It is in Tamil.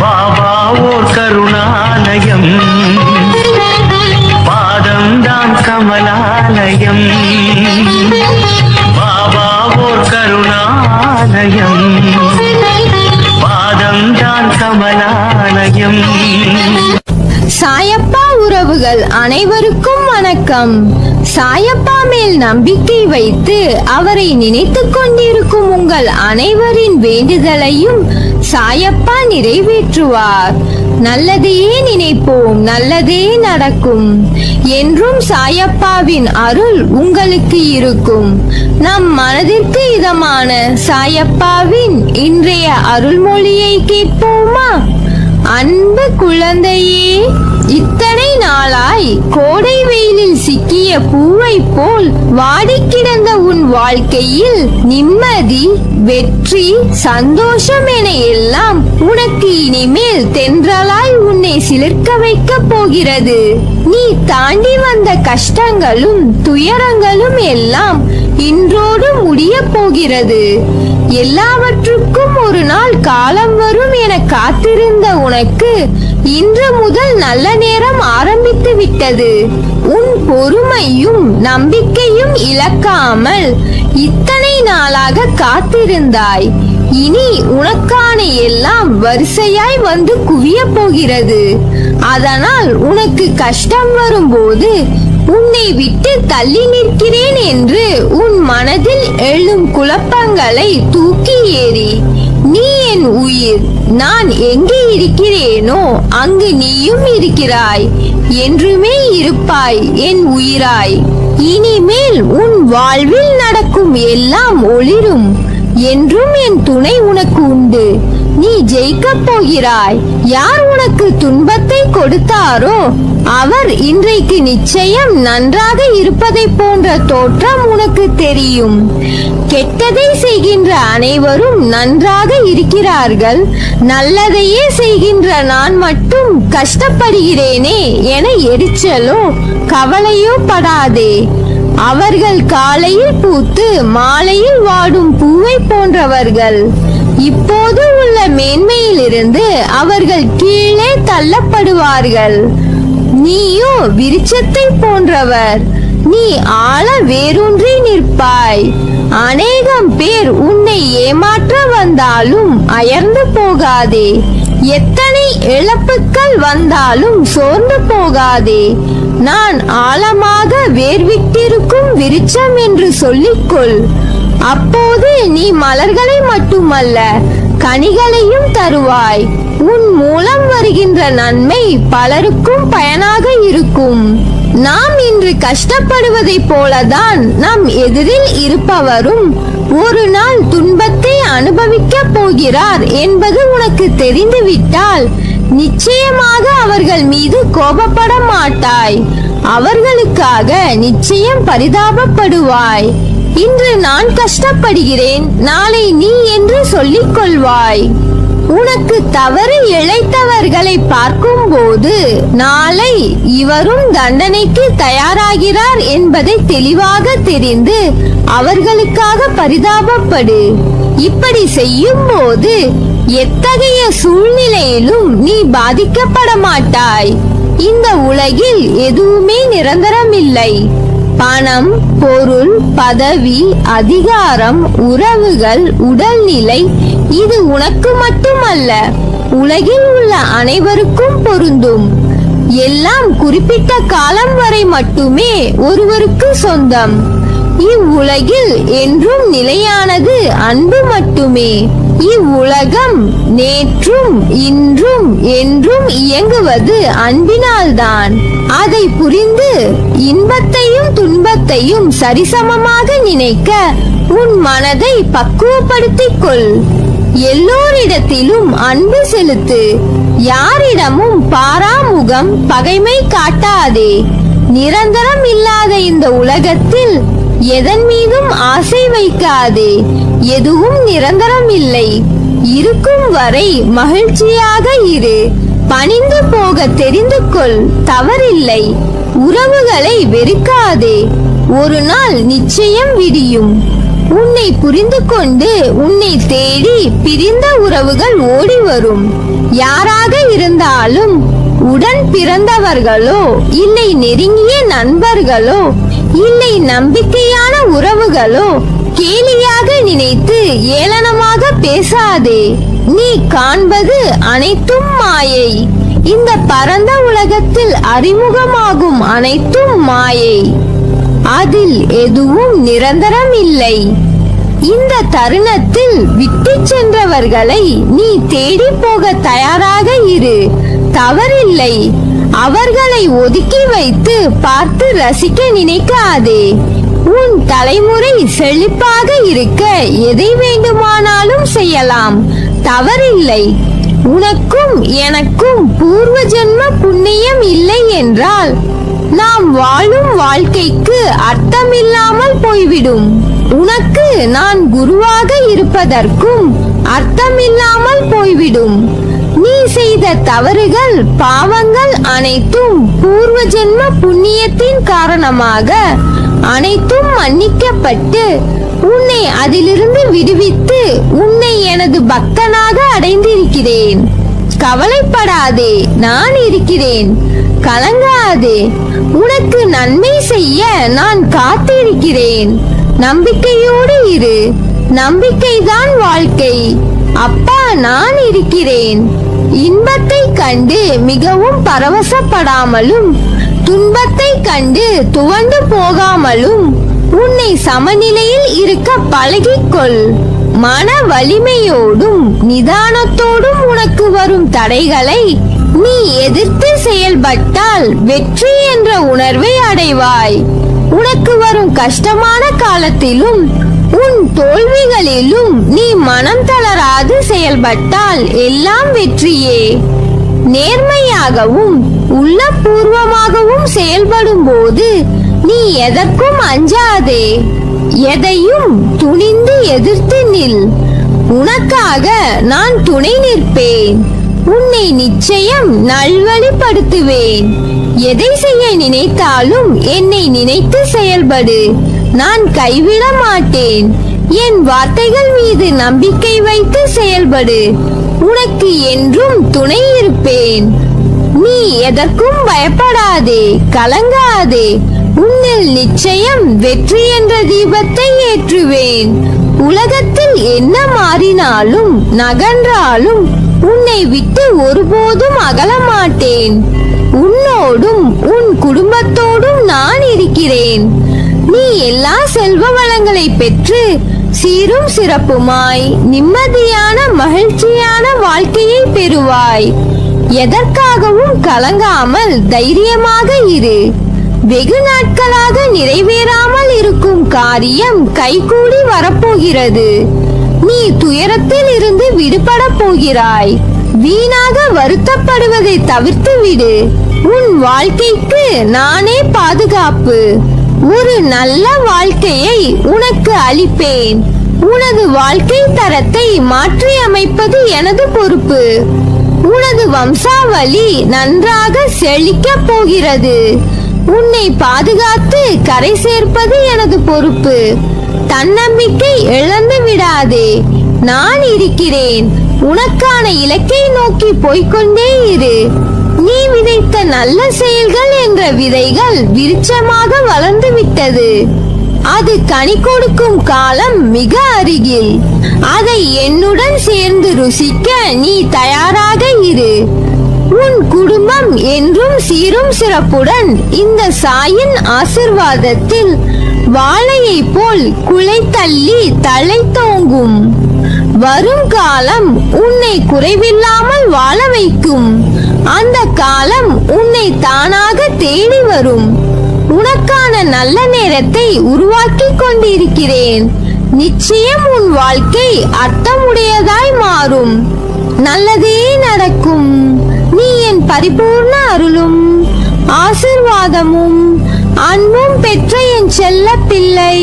பாபா ஓர் கருணாலயம், பாதம்தான் கமலாலயம். பாபா ஓர் கருணாலயம், பாதம்தான் கமலாலயம். சாயப்பா உறவுகள் அனைவருக்கும் வணக்கம். சாயப்பா மேல் நம்பிக்கை வைத்து அவரை நினைத்துக் கொண்டிருக்கும் உங்கள் அனைவரின் வேண்டுதலையும் சாயப்பா நிறைவேற்றுவார். நல்லதையே நினைப்போம், நல்லதே நடக்கும். என்றும் சாயப்பாவின் அருள் உங்களுக்கு இருக்கும். நம் மனதிற்கு இதமான சாயப்பாவின் இன்றைய அருள்மொழியை கேட்போமா? அன்பு குழந்தையே, இத்தனை நாளாய் கோடை வெயிலில் சிக்கிய பூவை போல் வாடி கிடந்த உன் வாழ்க்கையில் நிம்மதி, வெற்றி, சந்தோஷம் என எல்லாம் உனக்கு இனிமேல் தென்றலாய் உன்னை சிலிர்க்க வைக்க போகிறது. நீ தாண்டி வந்த கஷ்டங்களும் துயரங்களும் எல்லாம் இன்றோடு முடிய போகிறது. எல்லாவற்றுக்கும் ஒரு நாள் காலம் வரும் என காத்திருந்த உனக்கு இன்று முதல் நல்ல நேரம் ஆரம்பித்து விட்டது. உன் பொறுமையும் நம்பிக்கையும் இழக்காமல் இத்தனை நாளாக காத்திருந்தாய். இனி உனக்கான எல்லாம் வரிசையாய் வந்து குவிய போகிறது. அதனால் உனக்கு கஷ்டம் வரும்போது உன்னை விட்டு தள்ளி நிற்கிறேன் என்று உன் மனதில் எழும் குழப்பங்களை தூக்கி ஏறி, நீ என் உயிர், நான் எங்கே இருக்கிறேனோ அங்கு நீயும் இருக்கிறாய், என்றுமே இருப்பாய் என் உயிராய். இனிமேல் உன் வாழ்வில் நடக்கும் எல்லாம் ஒளிரும். என்றும் என் துணை உனக்கு உண்டு. நீ ஜெயிக்கப் போகிறாய். யார் உனக்கு துன்பத்தை கொடுத்தாரோ அவர் இன்றைக்கு நிச்சயம் நன்றாக இருப்பதை போன்ற தோற்றம் உனக்கு தெரியும். கெட்டதை செய்கின்ற அனைவரும் நன்றாக இருக்கிறார்கள். நல்லதையே செய்கின்ற நான் மட்டும் கஷ்டப்படுகிறேனே என எரிச்சலோ கவலையோ படாதே. அவர்கள் காலையில் பூத்து மாலையில் வாடும் பூவை போன்றவர்கள். இப்போது உள்ள மேன்மையிலிருந்து அவர்கள் கீழே தள்ளப்படுவார்கள். நீயோ விருட்சத்தை போன்றவர். நீ ஆழ வேரூன்றி நிற்பாய். அநேகம் பேர் உன்னை ஏமாற்ற வந்தாலும் அயர்ந்து போகாதே. எத்தனை இழப்புக்கள் வந்தாலும் சோர்ந்து போகாதே. நான் ஆழமாக வேர்விட்டிருக்கும் விருட்சம் என்று சொல்லிக்கொள். அப்போது நீ மலர்களை மட்டுமல்ல கனிகளையும் தருவாய். உன் மூலம் வருகின்ற நன்மை பலருக்கும் பயனாக இருக்கும். நாம் இன்று கஷ்டப்படுவதை போலதான் நம் எதிரில் இருப்பவரும் ஒரு நாள் துன்பத்தை அனுபவிக்க போகிறார் என்பது உனக்கு தெரிந்துவிட்டால் நிச்சயமாக அவர்கள் மீது கோபப்பட மாட்டாய். அவர்களுக்காக நிச்சயம் பரிதாபப்படுவாய். இன்று நான் கஷ்டப்படுகிறேன், நாளை நீ என்று சொல்லிக் கொள்வாய். உனக்கு தவறு இழைத்தவர்களை பார்க்கும் போது நாளை இவரும் தண்டனைக்கு தயாராகிறார் என்பதை தெளிவாக தெரிந்து அவர்களுக்காக பரிதாபப்படு. இப்படி செய்யும் போது எத்தகைய சூழ்நிலையிலும் நீ பாதிக்கப்பட மாட்டாய். இந்த உலகில் எதுவுமே நிரந்தரமில்லை. பணம், பொருள், பதவி, அதிகாரம், உறவுகள், உடல்நிலை இது உனக்கு மட்டுமல்ல, உலகில் உள்ள அனைவருக்கும் பொருந்தும். எல்லாம் குறிப்பிட்ட காலம் வரை மட்டுமே ஒருவருக்கு சொந்தம். இவ்வுலகில் என்றும் நிலையானது அன்பு மட்டுமே. இவ்வுலகம் நேற்றும் இன்றும் என்றும் இயங்குவது அன்பினால்தான். அதை புரிந்து இன்பத்தையும் துன்பத்தையும் சரிசமமாக நினைக்க உன் மனதை பக்குவப்படுத்திக் கொள். எல்லோரிடத்திலும் அன்பு செலுத்து. யாரிடமும் பாராமுகம், பகைமை காட்டாதே. நிரந்தரம் இல்லாத இந்த உலகத்தில் எதன் மீதும் ஆசை வைக்காதே. எதுவும் நிரந்தரம் இல்லை. இருக்கும் வரை மகிழ்ச்சியாக இரு. பணிந்து போக தெரிந்து கொள், தவறில்லை. உறவுகளை வெறுக்காதே. ஒரு நாள் நிச்சயம் விடியும். உன்னை புரிந்து கொண்டு உன்னை தேடி பிரிந்த உறவுகள் ஓடி வரும். யாராக இருந்தாலும் உடன் பிறந்தவர்களோ இல்லை நெருங்கிய நண்பர்களோ இல்லை நம்பிக்கையான உறவுகளோ கேலியாக நினைத்து ஏளனமாக பேசாதே. நீ காண்பது அனைத்தும் மாயை. இந்த பரந்த உலகத்தில் அறிமுகமாகும் அனைத்தும் மாயை. அதில் எதுவும் நிரந்தரம் இல்லை. இந்த தருணத்தில் விட்டு சென்றவர்களை நீ தேடி போக தயாராக இரு. தவறில்லை. அவர்களை ஒதுக்கி வைத்து பார்த்து ரசிக்க நினைக்காதே. உன் தலைமுறை செழிப்பாக இருக்க எதை வேண்டுமானாலும் செய்யலாம். தவறில்லை. உனக்கும் எனக்கும் பூர்வ ஜென்ம புண்ணியம் இல்லை என்றால் நாம் வாழும் வாழ்க்கைக்கு அர்த்தமில்லாமல் போய்விடும். உனக்கு நான் குருவாக இருப்பதற்கும் அர்த்தமில்லாமல் போய்விடும். நீ செய்த தவறுகள் பாவங்கள் அனைத்தும் பூர்வ ஜென்ம புண்ணியத்தின் காரணமாக அனைத்தும் மன்னிக்கப்பட்டு உன்னை அதிலிருந்து விடுவித்து உன்னை எனது பக்தனாக அடைந்திருக்கிறேன். கவலைப்படாதே, நான் இருக்கிறேன். கலங்காதே. உனக்கு நன்மை செய்ய நான் காத்திருக்கிறேன். நம்பிக்கையோடு இரு. நம்பிக்கைதான் வாழ்க்கை. அப்பா, நான் இருக்கிறேன். இன்பத்தை கண்டு மிகவும் பரவசப்படாமலும் துன்பத்தை கண்டு துவண்டு போகாமலும் உன்னை சமநிலையில் இருக்க பழகிக்கொள். மன வலிமையோடும் நிதானத்தோடும் உனக்கு வரும் தடைகளை நீ எதிர்த்து செயல்பட்டால் வெற்றி என்ற உணர்வை அடைவாய். உனக்கு வரும் கஷ்டமான காலத்திலும் உன் தோல்விகளிலும் நீ மனம் தளராது செயல்பட்டால் எல்லாம் வெற்றியே. நேர்மையாகவும் உள்ளபூர்வமாகவும் செயல்படும் போது நீ எதற்கும் அஞ்சாதே. எதையும் துணிந்து எதிர்த்து நில். உனக்காக நான் துணை நிற்பேன். உன்னை நிச்சயம் நல்வழிப்படுத்துவேன். எதை செய்ய நினைத்தாலும் என்னை நினைத்து செயல்படு. நான் கைவிட மாட்டேன். என் வார்த்தைகள் மீது நம்பிக்கை வைத்து செயல்படு. உனக்கு என்றும் துணை இருப்பேன். நீ எதற்கும் பயப்படாதே, கலங்காதே. உன்னில் நிச்சயம் வெற்றி என்ற தீபத்தை ஏற்றுவேன். உலகத்தில் என்ன மாறினாலும் நகன்றாலும் உன்னை விட்டு ஒருபோதும் அகல மாட்டேன். உன்னோடும் உன் குடும்பத்தோடும் நான் இருக்கிறேன். நீ எல்லா செல்வ வளங்களை பெற்று சீரும் சிறப்புமாய் நிம்மதியான மகிழ்ச்சியான வாழ்க்கையை பெறுவாய். எதற்காகவும் கலங்காமல் தைரியமாக இரு. வெகு நாட்களாக நிறைவேறாமல் இருக்கும் காரியம் கைகூடி வரப்போகிறது. நீ துயரத்தில் இருந்து விடுபட போகிறாய். வீணாக வருத்தப்படுவதை தவிர்த்து விடு. உன் வாழ்க்கைக்கு நானே பாதுகாப்பு. ஒரு நல்ல வாழ்க்கையை உனக்கு அளிப்பேன். உனது வாழ்க்கை தரத்தை மாற்றி அமைப்பது எனது பொறுப்பு. உனது வம்சாவளி நன்றாக செழிக்க போகிறது. உன்னை பாதுகாத்து கரை சேர்ப்பது எனது பொறுப்பு. தன்னம்பிக்கை இழந்து விடாதே. நான் இருக்கிறேன். உனக்கான இலக்கை நோக்கி போய்கொண்டே இரு. நீ விதைத்த நல்ல செயல்கள் என்ற விதைகள் விருட்சமாக வளர்ந்து விட்டது. அது கனி கொடுக்கும் காலம் மிக அருகில். அதை என்னுடன் சேர்ந்து ருசிக்க நீ தயாராக இரு. உன் குடும்பம் என்றும் சீரும் சிறப்புடன் இந்த சாயின் ஆசிர்வாதத்தில் வாழையை போல் குலை தள்ளி தலை தோங்கும். வரும் காலம் உன்னை குறைவில்லாமல் வாழ வைக்கும். அந்த காலம் உன்னை தானாக தேடி வரும். உனக்கான நல்ல நேரத்தை உருவாக்கி கொண்டிருக்கிறேன். நிச்சயம் உன் வாழ்க்கை அர்த்தமுடையதாய் மாறும். நல்லதே நடக்கும். நீ என் பரிபூர்ண அருளும் ஆசிர்வாதமும் அன்பும் பெற்ற என் செல்ல பிள்ளை.